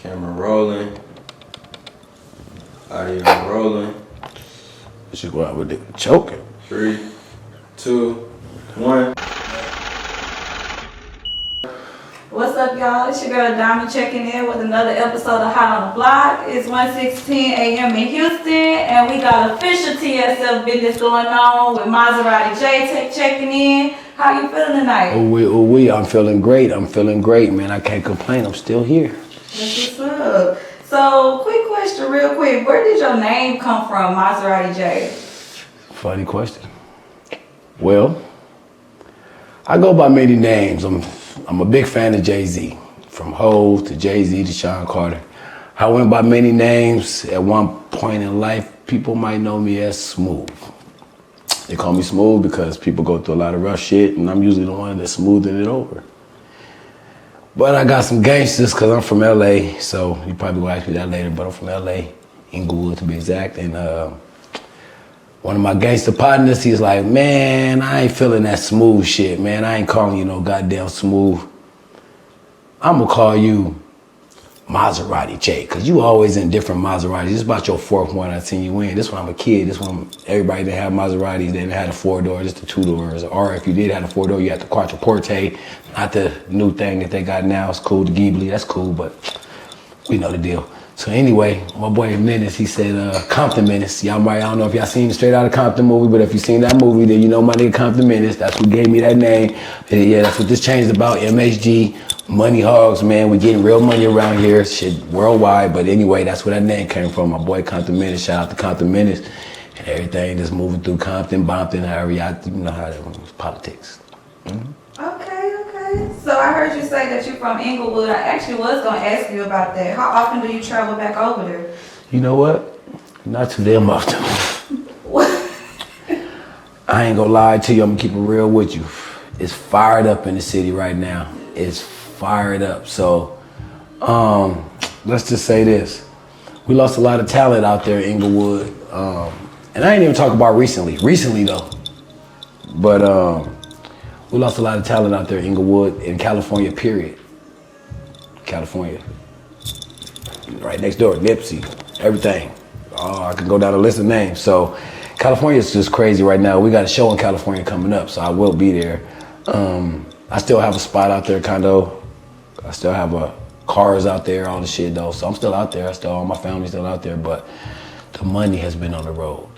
Camera rolling. Audio rolling. She go out with it choking. 3, 2, 1. What's up, y'all? It's your girl Diamond checking in with another episode of Hot on the Block. It's 1:16 a.m. in Houston, and we got official TSL Business going on with Maserati Jay checking in. How you feeling tonight? I'm feeling great. Man. I can't complain. I'm still here. That's what's up. So, quick question, real quick. Where did your name come from, Maserati Jay? Funny question. Well, I go by many names. I'm a big fan of Jay-Z. From Hov to Jay-Z to Sean Carter. I went by many names. At one point in life, people might know me as Smooth. They call me Smooth because people go through a lot of rough shit, and I'm usually the one that's smoothing it over. But I got some gangsters because I'm from LA, so you probably will ask me that later, but I'm from LA, Inglewood to be exact. And one of my gangster partners, he's like, man, I ain't feeling that Smooth shit, man. I ain't calling you no goddamn Smooth. I'm gonna call you Maserati Jay, because you always in different Maseratis. This is about your fourth one I seen you in. This one I'm a kid. This one, everybody that had Maseratis, they didn't have a 4-door, just the 2-doors. Or if you did have a 4-door, you had the Quattroporte. Not the new thing that they got now. It's cool, the Ghibli, that's cool, but we know the deal. So anyway, my boy Menace, he said, Compton Menace. Y'all might, I don't know if y'all seen the Straight Outta Compton movie, but if you seen that movie, then you know my nigga Compton Menace. That's who gave me that name. And yeah, that's what this changed about, MSG. Money hogs, man. We getting real money around here, shit, worldwide. But anyway, that's where that name came from. My boy Compton Menace. Shout out to Compton Menace. And everything just moving through Compton, Bompton, however y'all, you know how that was, politics. Mm-hmm. Okay. So I heard you say that you're from Inglewood. I actually was going to ask you about that. How often do you travel back over there? You know what? Not too damn often. What? I ain't gonna lie to you. I'm gonna keep it real with you. It's fired up in the city right now. It's fired up. So, let's just say this. We lost a lot of talent out there in Inglewood. And I ain't even talking about recently though. But we lost a lot of talent out there in Inglewood, in California, period. California. Right next door, Nipsey, everything. I can go down a list of names. So California is just crazy right now. We got a show in California coming up, so I will be there. I still have a spot out there, condo. I still have cars out there, all the shit though. So I'm still out there. All my family's still out there, but the money has been on the road.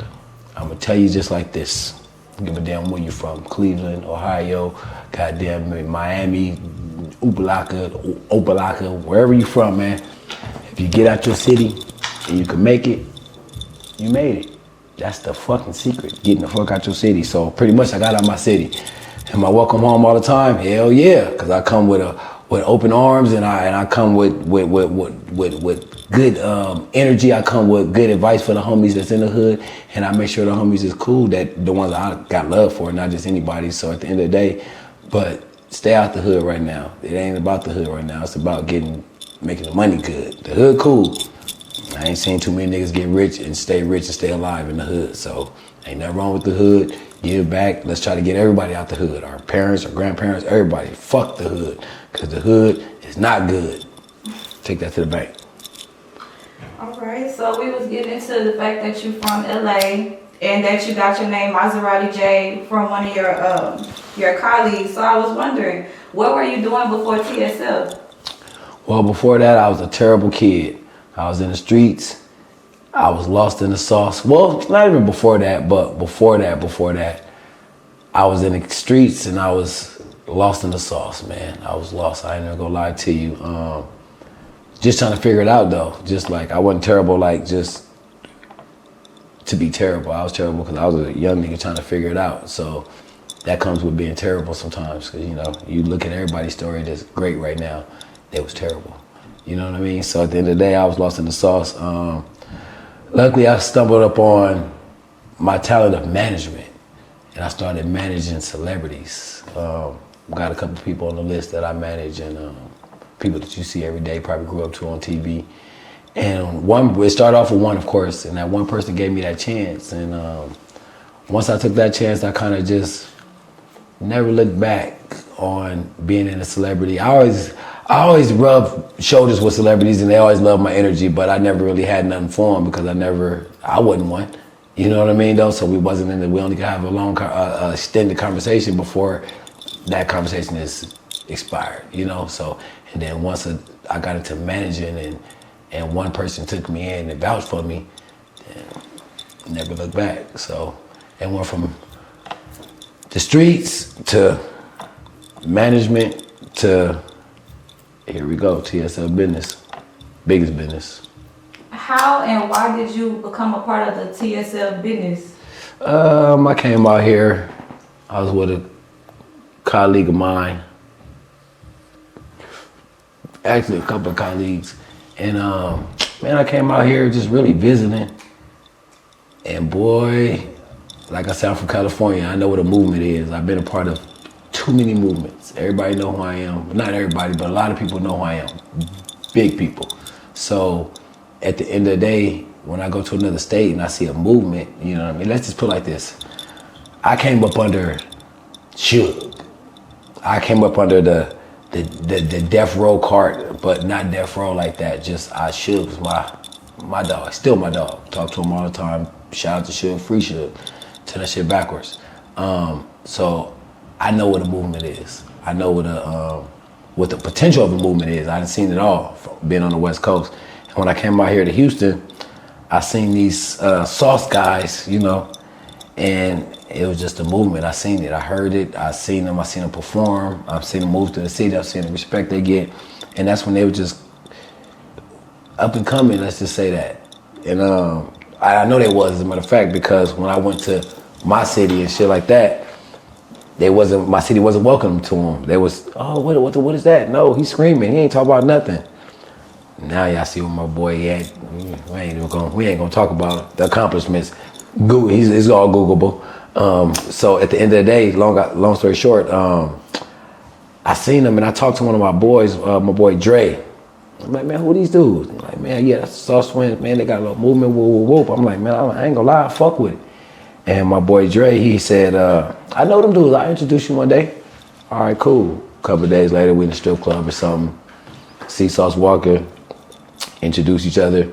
I'm gonna tell you just like this. Give a damn where you from. Cleveland, Ohio, goddamn Miami, Opelika, wherever you from, man. If you get out your city and you can make it, you made it. That's the fucking secret, getting the fuck out your city. So pretty much I got out my city. Am I welcome home all the time? Hell yeah, because I come with open arms, and I come with good energy. I come with good advice for the homies that's in the hood, and I make sure the homies is cool, that the ones I got love for, not just anybody. So at the end of the day, but stay out the hood right now. It ain't about the hood right now. It's about making the money good. The hood cool. I ain't seen too many niggas get rich and stay alive in the hood. So ain't nothing wrong with the hood. Give back. Let's try to get everybody out the hood. Our parents, our grandparents, everybody. Fuck the hood. Because the hood is not good. Take that to the bank. All right. So we was getting into the fact that you're from LA and that you got your name Maserati Jay from one of your colleagues. So I was wondering, what were you doing before TSL? Well, before that, I was a terrible kid. I was in the streets. I was lost in the sauce. Well, not even before that, but before that, I was in the streets and I was lost in the sauce, man. I was lost. I ain't even gonna lie to you. Just trying to figure it out though. Just like, I wasn't terrible, like just to be terrible. I was terrible because I was a young nigga trying to figure it out. So that comes with being terrible sometimes, because you know, you look at everybody's story that's great right now. They was terrible. You know what I mean? So at the end of the day, I was lost in the sauce. Luckily, I stumbled upon my talent of management, and I started managing celebrities. Got a couple people on the list that I manage, and people that you see every day, probably grew up to on TV. And it started off with one, of course, and that one person gave me that chance. And once I took that chance, I kind of just never looked back on being in a celebrity. I I always rubbed shoulders with celebrities and they always loved my energy, but I never really had nothing for them because I wasn't one. You know what I mean though? So we only could have a long, extended conversation before that conversation is expired, you know? So, and then once I got into managing and one person took me in and vouched for me, and never looked back. So, and went from the streets to management to, here we go, TSL Business, biggest business. How and why did you become a part of the TSL Business? I came out here, I was with a colleague of mine, actually a couple of colleagues, and man, I came out here just really visiting, and boy, like I said, I'm from California, I know what a movement is. I've been a part of too many movements. Everybody know who I am. Not everybody, but a lot of people know who I am. Big people. So at the end of the day, when I go to another state and I see a movement, you know what I mean? Let's just put it like this. I came up under Suge. I came up under the death row cart, but not death row like that. Just Suge was my dog, still my dog. Talk to him all the time. Shout out to Suge, free Suge. Turn that shit backwards. So I know what a movement is. I know what the potential of a movement is. I done seen it all, from being on the West Coast. And when I came out here to Houston, I seen these sauce guys, you know, and it was just a movement. I seen it, I heard it, I seen them perform, I've seen them move to the city, I've seen the respect they get. And that's when they were just up and coming, let's just say that. And I know they was, as a matter of fact, because when I went to my city and shit like that, my city wasn't welcome to him. They was, oh, what is that? No, he's screaming, he ain't talking about nothing. Now y'all see what my boy at. We ain't gonna talk about the accomplishments. It's all Googleable. So at the end of the day, long story short, I seen him and I talked to one of my boys, my boy Dre. I'm like, man, who these dudes? He's like, man, yeah, that's the Sauce Twins, man. They got a little movement, whoop, whoop, whoop. I'm like, man, I ain't gonna lie, I fuck with it. And my boy Dre, he said, I know them dudes, I'll introduce you one day. All right, cool. A couple of days later, we in the strip club or something. See Sauce Walker, introduce each other.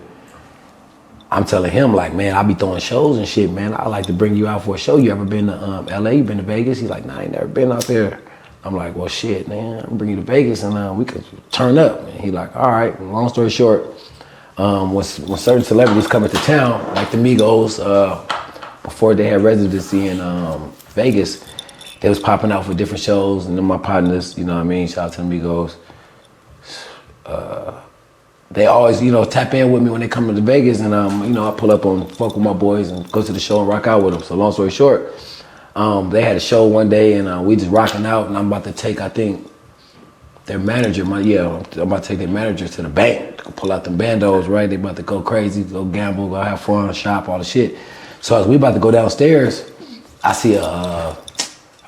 I'm telling him, like, man, I be throwing shows and shit, man. I like to bring you out for a show. You ever been to LA? You been to Vegas? He's like, nah, I ain't never been out there. I'm like, well, shit, man, I'm bring you to Vegas and we could turn up. And he like, all right. Long story short, when certain celebrities come into town, like the Migos, before they had residency in Vegas, they was popping out for different shows. And then my partners, you know what I mean? Shout out to the Migos. They always, you know, tap in with me when they come to Vegas, and you know, I pull up on fuck with my boys and go to the show and rock out with them. So long story short, they had a show one day and we just rocking out, and I'm about to take, I think, their manager, I'm about to take their manager to the bank, to pull out them bandos, right? They about to go crazy, go gamble, go have fun, shop, all the shit. So as we about to go downstairs, I see a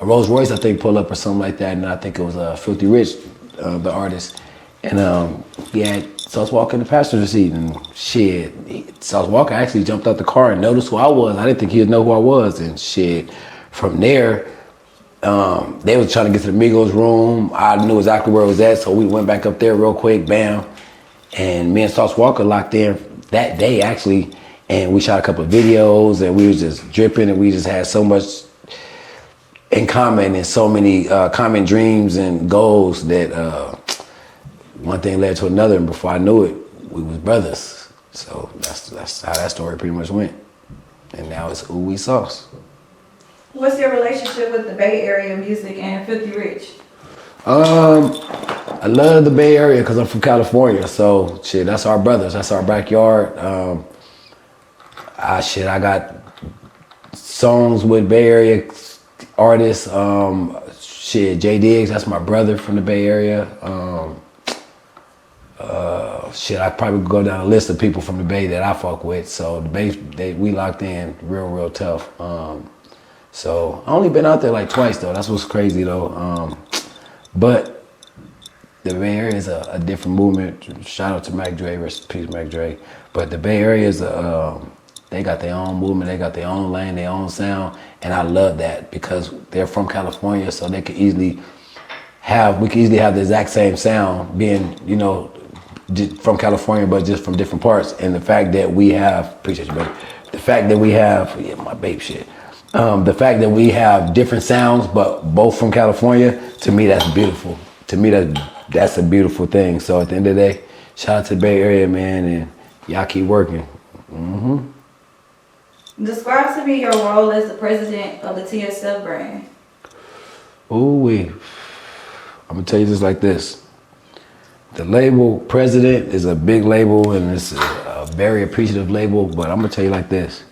Rolls Royce, I think, pull up or something like that, and I think it was Philthy Rich, the artist, and he had Sauce Walker in the passenger seat, and shit, Sauce Walker actually jumped out the car and noticed who I was. I didn't think he'd know who I was, and shit. From there, they was trying to get to the Migos room. I knew exactly where it was at, so we went back up there real quick, bam. And me and Sauce Walker locked in that day, actually, and we shot a couple of videos, and we was just dripping, and we just had so much in common and so many common dreams and goals that one thing led to another, and before I knew it, we was brothers. So that's how that story pretty much went. And now it's Ooh We Sauce. What's your relationship with the Bay Area music and Philthy Rich? I love the Bay Area because I'm from California. So shit, that's our brothers. That's our backyard. I got songs with Bay Area artists. Jay Diggs, that's my brother from the Bay Area. I probably go down a list of people from the Bay that I fuck with. So the Bay, we locked in real tough. So I only been out there like twice though. That's what's crazy though. But the Bay Area is a different movement. Shout out to McCray, rest in peace McCray. But the Bay Area is they got their own movement, they got their own lane, their own sound, and I love that because they're from California, so they could easily we can easily have the exact same sound being, you know, from California, but just from different parts. And the fact that we have, appreciate you, buddy. The fact that we have, yeah, my babe shit. The fact that we have different sounds, but both from California, to me, that's beautiful. To me, that's a beautiful thing. So at the end of the day, shout out to the Bay Area, man, and y'all keep working. Describe to me your role as the president of the TSL brand. Ooh-wee. I'm gonna tell you this like this. The label president is a big label and it's a very appreciative label, but I'm gonna tell you like this.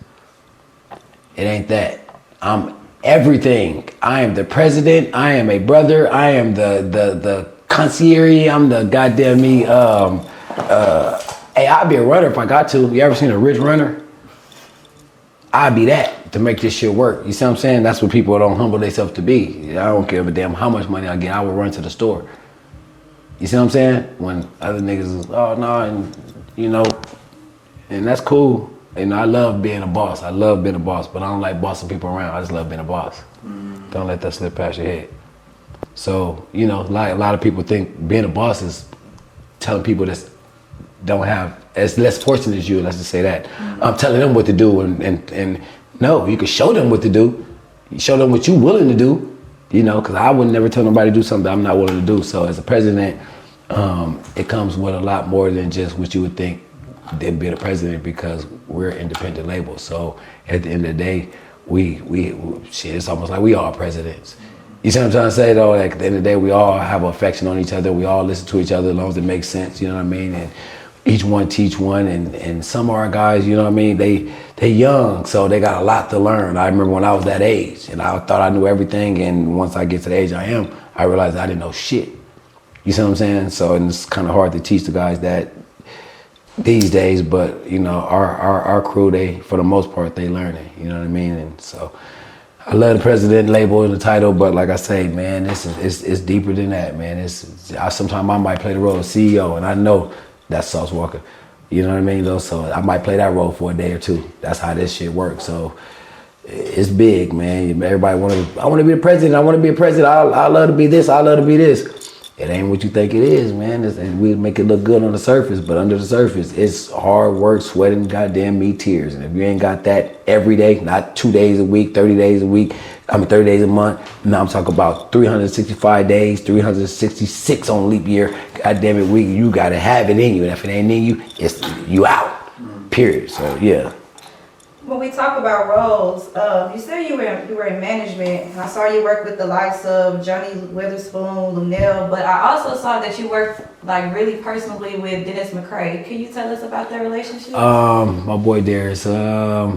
It ain't that. I'm everything. I am the president, I am a brother, I am the concierge, I'm the goddamn me. Hey, I'd be a runner if I got to. You ever seen a rich runner? I'd be that to make this shit work. You see what I'm saying? That's what people don't humble themselves to be. I don't care a damn how much money I get, I will run to the store. You see what I'm saying? When other niggas is, oh no, and you know, and that's cool. You know, I love being a boss. I love being a boss, but I don't like bossing people around. I just love being a boss. Don't let that slip past your head. So, you know, like a lot of people think being a boss is telling people that don't have as less fortunate as you, let's just say that. I'm telling them what to do and no, you can show them what to do. You show them what you're willing to do, you know, because I would never tell nobody to do something I'm not willing to do. So as a president, it comes with a lot more than just what you would think than being a president, because we're an independent label. So at the end of the day, we shit, it's almost like we are presidents. You see what I'm trying to say though? Like at the end of the day, we all have affection on each other. We all listen to each other as long as it makes sense, you know what I mean? And each one teach one, and some of our guys, you know what I mean, they young, so they got a lot to learn. I remember when I was that age and I thought I knew everything, and once I get to the age I am, I realized I didn't know shit. You see what I'm saying? So and it's kind of hard to teach the guys that these days, but you know, our crew, they, for the most part, they learn it, you know what I mean? And so I love the president label and the title, but like I say, man, it's deeper than that, man. Sometimes I might play the role of CEO, and I know that's Sauce Walka. You know what I mean, though? So I might play that role for a day or two. That's how this shit works. So it's big, man. Everybody I want to be the president. I want to be a president. I love to be this. I love to be this. It ain't what you think it is, man. And we make it look good on the surface, but under the surface, it's hard work, sweating, goddamn me, tears. And if you ain't got that every day, not 2 days a week, 30 days a week, 30 days a month. Now I'm talking about 365 days, 366 on leap year. Goddamn it, you gotta have it in you. And if it ain't in you, it's you out. Period. So yeah. When we talk about roles, you said you were in management, and I saw you work with the likes of Johnny Witherspoon, Lunel, but I also saw that you worked like really personally with Dennis McCray. Can you tell us about their relationship? My boy Darius, that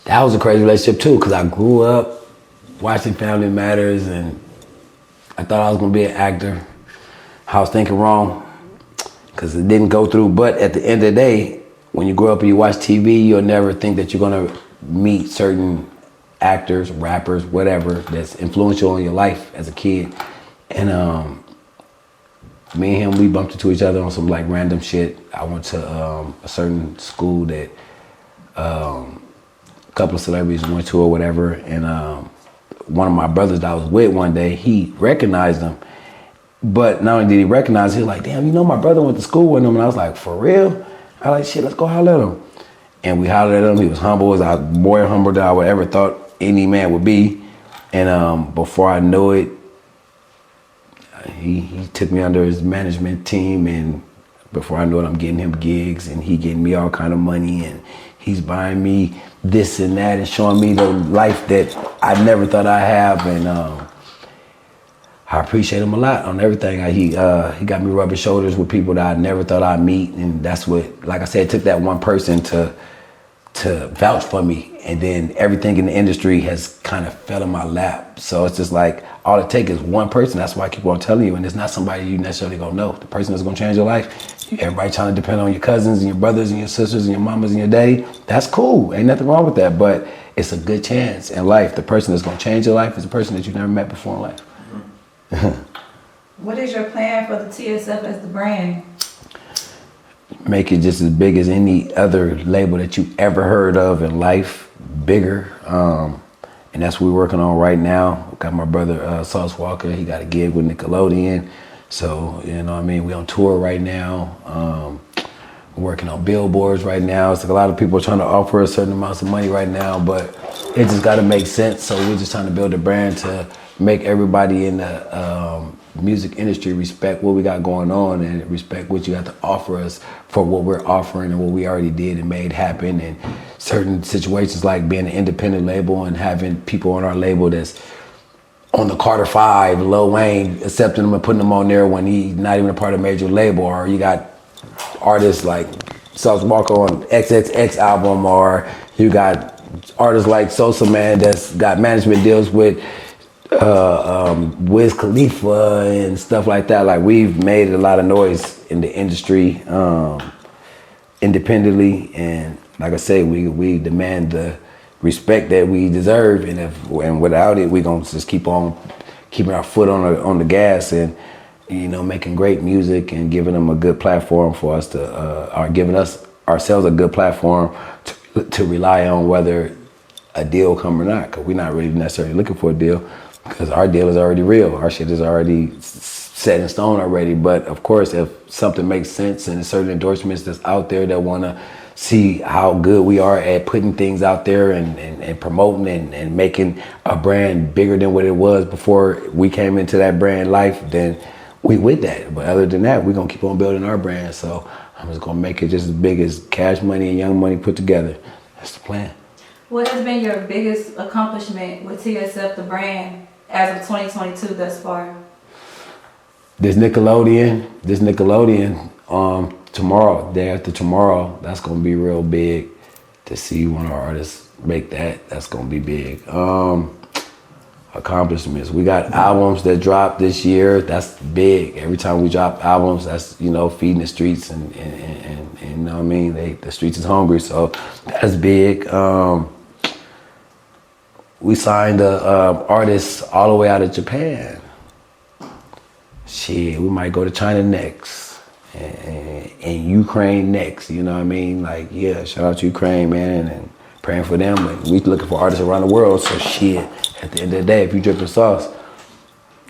was a crazy relationship too, because I grew up watching Family Matters, and I thought I was gonna be an actor. I was thinking wrong, because it didn't go through, but at the end of the day, when you grow up and you watch TV, you'll never think that you're gonna meet certain actors, rappers, whatever, that's influential in your life as a kid. And me and him, we bumped into each other on some like random shit. I went to a certain school that a couple of celebrities went to or whatever, and one of my brothers that I was with one day, he recognized him. But not only did he recognize, he was like, damn, you know my brother went to school with him. And I was like, for real? I was like, shit, let's go holler at him. And we hollered at him. He was humble, as I was more humble than I would ever thought any man would be. And before I knew it, he took me under his management team, and before I knew it, I'm getting him gigs, and he getting me all kind of money, and he's buying me this and that and showing me the life that I never thought I'd have. And I appreciate him a lot on everything. He got me rubbing shoulders with people that I never thought I'd meet, and that's what, like I said, it took that one person to vouch for me, and then everything in the industry has kind of fell in my lap. So it's just like, all it takes is one person. That's why I keep on telling you, and it's not somebody you necessarily gonna know. The person that's gonna change your life, everybody trying to depend on your cousins and your brothers and your sisters and your mamas and your daddy. That's cool, ain't nothing wrong with that, but it's a good chance in life. The person that's gonna change your life is a person that you've never met before in life. What is your plan for the TSF as the brand? Make it just as big as any other label that you ever heard of in life, bigger. and that's what we're working on right now. Got my brother Sauce Walker. He got a gig with Nickelodeon. So, you know what I mean? We on tour right now. We're working on billboards right now. It's like a lot of people are trying to offer a certain amounts of money right now, but it just got to make sense. So we're just trying to build a brand to make everybody in the music industry respect what we got going on and respect what you got to offer us for what we're offering and what we already did and made happen. And certain situations like being an independent label and having people on our label that's on the Carter 5, Lil Wayne, accepting them and putting them on there when he's not even a part of a major label, or you got artists like Sauce Walker on XXX album, or you got artists like Sosa Man that's got management deals with Wiz Khalifa and stuff like that. Like, we've made a lot of noise in the industry independently, and like I say, we demand the respect that we deserve, and without it, we gonna just keep on keeping our foot on the gas and, you know, making great music and giving them a good platform for us to, or giving ourselves a good platform to rely on whether a deal come or not. Because we're not really necessarily looking for a deal, because our deal is already real. Our shit is already set in stone already. But of course, if something makes sense and there's certain endorsements that's out there that want to see how good we are at putting things out there and promoting and making a brand bigger than what it was before we came into that brand life, then we with that. But other than that, we're gonna keep on building our brand. So I'm just gonna make it just as big as Cash Money and Young Money put together. That's the plan. What has been your biggest accomplishment with TSL, the brand, as of 2022 thus far? This Nickelodeon, tomorrow, day after tomorrow, that's gonna be real big. To see one of our artists make that's gonna be big. Accomplishments. We got albums that dropped this year. That's big. Every time we drop albums, that's, you know, feeding the streets and you know what I mean? The streets is hungry, so that's big. We signed artists all the way out of Japan. Shit, we might go to China next and Ukraine next. You know what I mean? Like, yeah, shout out to Ukraine, man, and praying for them. And we looking for artists around the world. So shit, at the end of the day, if you dripping sauce,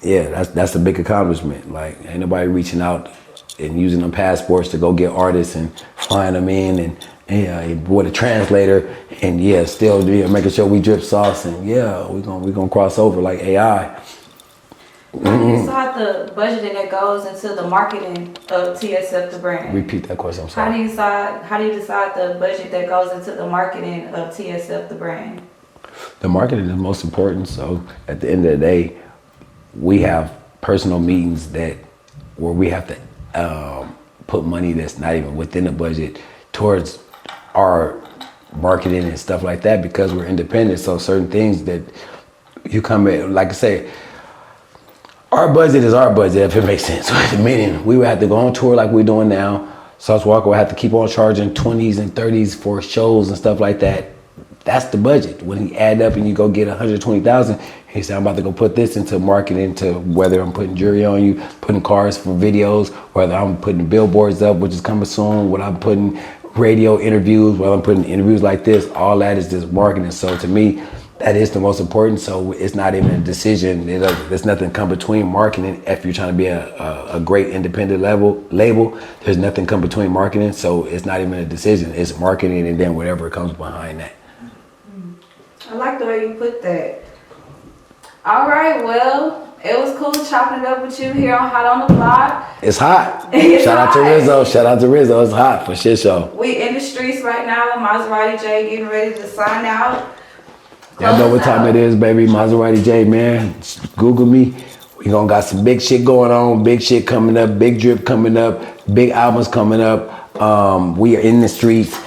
yeah, that's a big accomplishment. Like, ain't nobody reaching out and using them passports to go get artists and flying them in and with a translator and still making sure we drip sauce, and we gonna cross over like AI. How do you decide the budget that goes into the marketing of TSL, the brand? Repeat that question, I'm sorry. How do you decide the budget that goes into the marketing of TSL, the brand? The marketing is most important. So at the end of the day, we have personal meetings where we have to put money that's not even within the budget towards our marketing and stuff like that, because we're independent. So certain things that you come in, like I say, our budget is our budget, if it makes sense. Meaning, we would have to go on tour like we're doing now. Sauce Walker would have to keep on charging 20s and 30s for shows and stuff like that. That's the budget. When you add up and you go get 120,000, he said, I'm about to go put this into marketing, to whether I'm putting jewelry on you, putting cars for videos, whether I'm putting billboards up, which is coming soon, whether I'm putting radio interviews, whether I'm putting interviews like this, all that is just marketing. So to me, that is the most important. So it's not even a decision. There's nothing come between marketing. If you're trying to be a great independent label, there's nothing come between marketing. So it's not even a decision. It's marketing and then whatever comes behind that. I like the way you put that. All right, well, it was cool chopping it up with you here on Hot on the Block. It's hot. It's Shout out hot. to Rizzo. Shout out to Rizzo. It's hot for shit show. We in the streets right now with Maserati Jay getting ready to sign out. Y'all know what time it is, baby. Maserati Jay, man. Google me. We gonna got some big shit going on. Big shit coming up. Big drip coming up. Big albums coming up. We are in the streets.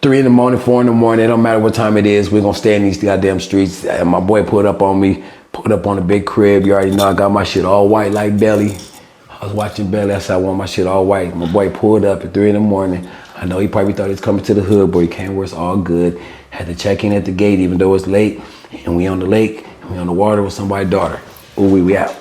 3 in the morning, 4 in the morning. It don't matter what time it is. We're gonna stay in these goddamn streets. And my boy pulled up on me. Pulled up on a big crib. You already know I got my shit all white like Belly. I was watching Belly. I said I want my shit all white. My boy pulled up at 3 in the morning. I know he probably thought he was coming to the hood, but he came where it's all good. Had to check in at the gate even though it's late. And we on the lake, and we on the water with somebody's daughter. Ooh, we out.